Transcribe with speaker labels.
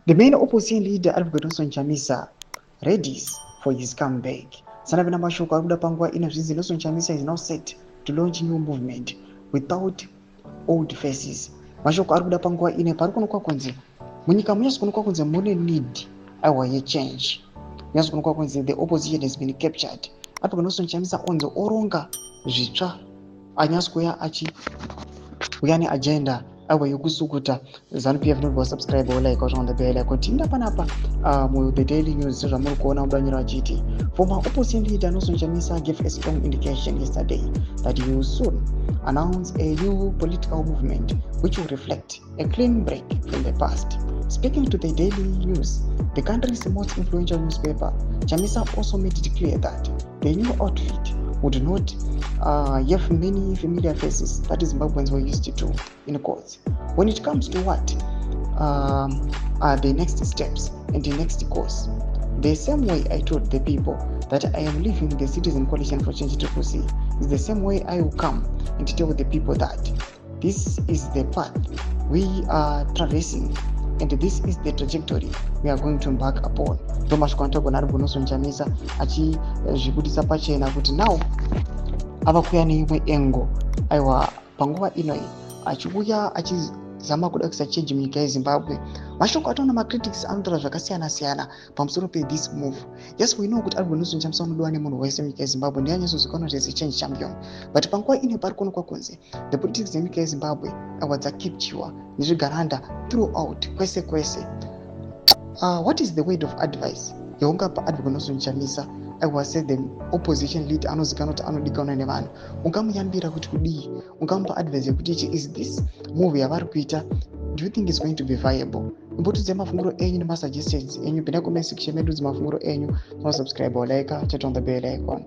Speaker 1: The main opposition leader Advocate Nelson Chamisa readies for his comeback. Sanavina mashoko arikuda panguva ino zvinzi Nelson Chamisa is now set to launch new movement without old faces. Mashoko arikuda panguva ino parikuonekwa kunzi munyika munyatsokuonekwa kunzi mune need yechange. Munyatsokuonekwa kunzi the opposition has been captured. Advocate Nelson Chamisa onzi oronga zvitsva anyatsouya achiuya neagenda aiwa yokusukuta. ZANU-PF nobva subscribe or like on the bell icon. Tinda panapa the daily news zvamuri kuona mudanyira vachiti former opposition leader Nelson Chamisa gave a strong indication yesterday that he will soon announce a new political movement which will reflect a clean break from the past. Speaking to the daily news, the country's most influential newspaper, Chamisa also made it clear that the new outfit would not have many familiar faces that Zimbabweans were used to in courts. When it comes to what are the next steps and the next course, the same way I told the people that I am leaving the Citizen Coalition for Change CCC is the same way I will come and tell the people that this is the path we are traversing and this is the trajectory we are going to embark upon. Thomas Kwantogona ari Nelson Chamisa achizvibudisa pachena kuti now ava kuuya neimwe engo aiwa panguva inoi achiuya achizama kuda kuisa change munyika yeZimbabwe. Mashoko ataona macritics anotaura zvakasiyana siyana pamusoro pe-this move. Yes, we know kuti ari Nelson Chamisa unodiwa nemunhu wese munyika yeZimbabwe ndiye anyatsozivikanwa kuti change champion, but panguva inoi pari kuonekwa kunzi the politics dzenyika yeZimbabwe aiwa dzakipchiwa nezvigaranda throughout kwese kwese. What is the word of advice yaungapa Advocate Nelson Chamisa aiwa said the opposition leader anozikanwa kuti anodikanwa nevanhu? Ungamuyambira kuti kudii? Ungamupa advice yekuti is this move yavari kuita, do you think it's going to be viable? Imbotidze mafunguro enyu nemasuggestions enyu. Pinda comment section medu mafunguro enyu. Subscribe or like, chat on the bell icon.